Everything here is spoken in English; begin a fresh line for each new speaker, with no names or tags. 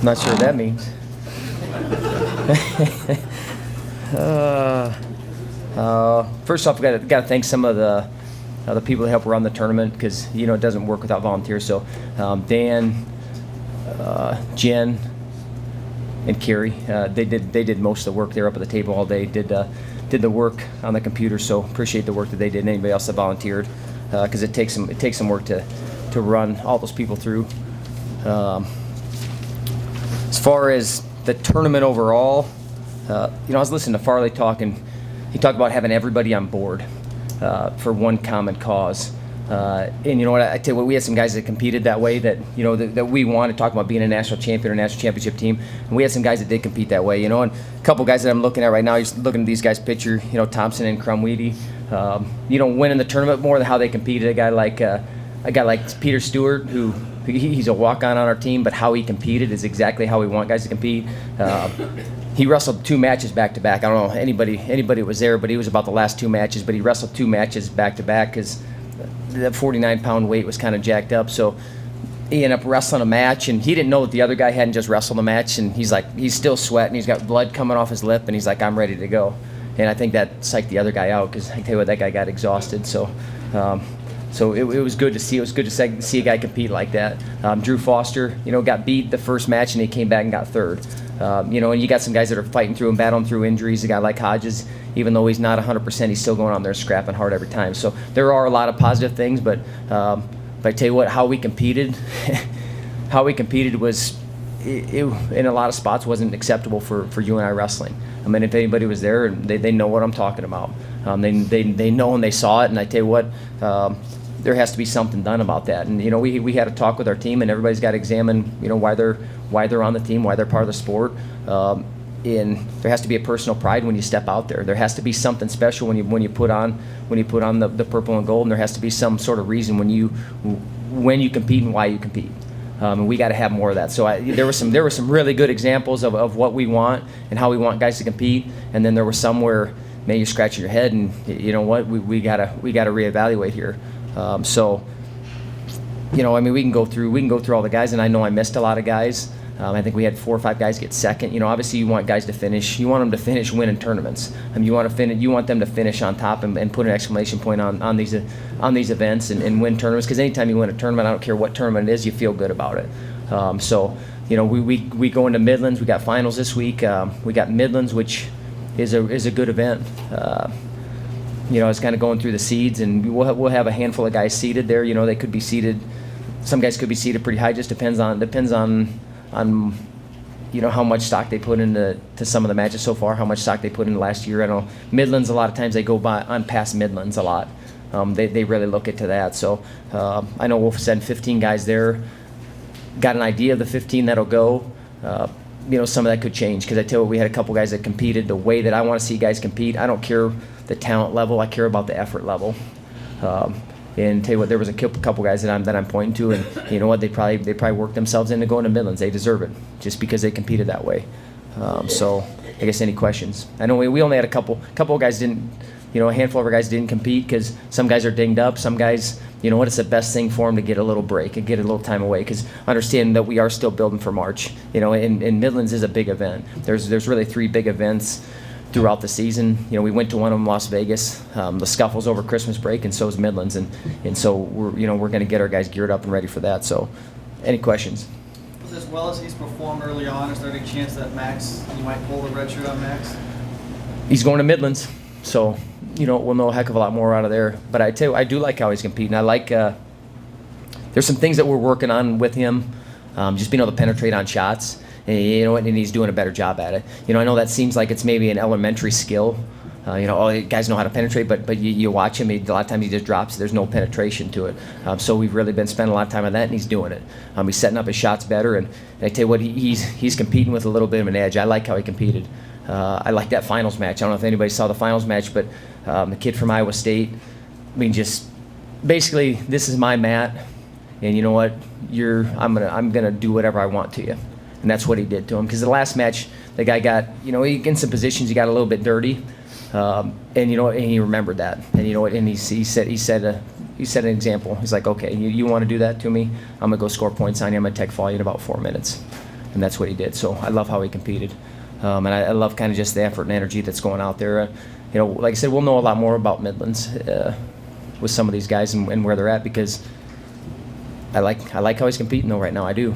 Not sure what that means. First off, we got to thank some of the people that help run the tournament, because it doesn't work without volunteers. So Dan, Jen, and Carrie, they did most of the work. They were up at the table all day. Did the work on the computer. So appreciate the work that they did. And anybody else that volunteered, because it takes some work to run all those people through. As far as the tournament overall, I was listening to Farley talk, and he talked about having everybody on board for one common cause. And you know what, I tell you what, we had some guys that competed that way, that that we wanted, talking about being a national champion or national championship team, and we had some guys that did compete that way, and a couple guys that I'm looking at right now, just looking at these guys' picture, Thomsen and Crumweedy, winning the tournament more than how they competed. A guy like Peter Stewart, who he's a walk-on our team, but how he competed is exactly how we want guys to compete. He wrestled 2 matches back-to-back. I don't know anybody was there, but he was about the last 2 matches, but he wrestled 2 matches back-to-back because that 49-pound weight was kind of jacked up. So he ended up wrestling a match, and he didn't know that the other guy hadn't just wrestled a match, and he's still sweating. He's got blood coming off his lip, and he's like, I'm ready to go. And I think that psyched the other guy out, because I tell you what, that guy got exhausted. So it was good to see. It was good to see a guy compete like that. Drew Foster, got beat the first match, and he came back and got third. And you got some guys that are fighting through and battling through injuries. A guy like Hodges, even though he's not 100%, he's still going out there scrapping hard every time. So there are a lot of positive things, but I tell you what, how we competed was, in a lot of spots, wasn't acceptable for UNI wrestling. I mean, if anybody was there, they know what I'm talking about. They know and they saw it, and I tell you what, there has to be something done about that. And we had a talk with our team, and everybody's got to examine why they're on the team, why they're part of the sport. And there has to be a personal pride when you step out there. There has to be something special when you put on the purple and gold, and there has to be some sort of reason when you compete and why you compete. And we got to have more of that. So there were some really good examples of what we want and how we want guys to compete, and then there were some where maybe you're scratching your head, and you know what, we gotta reevaluate here. We can go through all the guys, and I know I missed a lot of guys. I think we had 4 or 5 guys get second. Obviously you want guys to finish. You want them to finish winning tournaments. You want them to finish on top and put an exclamation point on these events and win tournaments. Because anytime you win a tournament, I don't care what tournament it is, you feel good about it. We go into Midlands. We got finals this week. We got Midlands, which is a good event. It's kind of going through the seeds, and we'll have a handful of guys seated there. They could be seated. Some guys could be seated pretty high. Just depends on how much stock they put into some of the matches so far, how much stock they put in last year. I know Midlands, a lot of times they go on past Midlands a lot. They really look into that. So I know we'll send 15 guys there. Got an idea of the 15 that'll go. Some of that could change, because I tell you what, we had a couple guys that competed the way that I want to see guys compete. I don't care the talent level, I care about the effort level. And tell you what, there was a couple guys that I'm pointing to, and you know what, they probably worked themselves into going to Midlands. They deserve it just because they competed that way. So I guess any questions? I know we only had a couple of guys didn't, a handful of our guys didn't compete because some guys are dinged up. Some guys, it's the best thing for them to get a little break and get a little time away, because understand that we are still building for March. And Midlands is a big event. There's really 3 big events throughout the season. We went to one of them, Las Vegas. The Scuffle's over Christmas break, and so is Midlands, and so we're going to get our guys geared up and ready for that. So, any questions?
As well as he's performed early on, is there any chance that Max, you might pull the red shirt on Max?
He's going to Midlands, so we'll know a heck of a lot more out of there. But I tell you, I do like how he's competing. I like there's some things that we're working on with him, just being able to penetrate on shots. And he's doing a better job at it. I know that seems like it's maybe an elementary skill. All guys know how to penetrate, but you watch him, a lot of times he just drops. There's no penetration to it. So we've really been spending a lot of time on that, and he's doing it. He's setting up his shots better, and I tell you what, he's competing with a little bit of an edge. I like how he competed. I like that finals match. I don't know if anybody saw the finals match, but the kid from Iowa State, just basically, this is my mat, and you know what, I'm gonna do whatever I want to you. And that's what he did to him. Because the last match, the guy got, in some positions he got a little bit dirty, and he remembered that. And he set an example. He's like, okay, you want to do that to me? I'm gonna go score points on you. I'm gonna tech fall you in about 4 minutes. and that's what he did. So I love how he competed, and I love kind of just the effort and energy that's going out there. You know, like I said, we'll know a lot more about Midlands with some of these guys and where they're at, because I like how he's competing though right now. I do.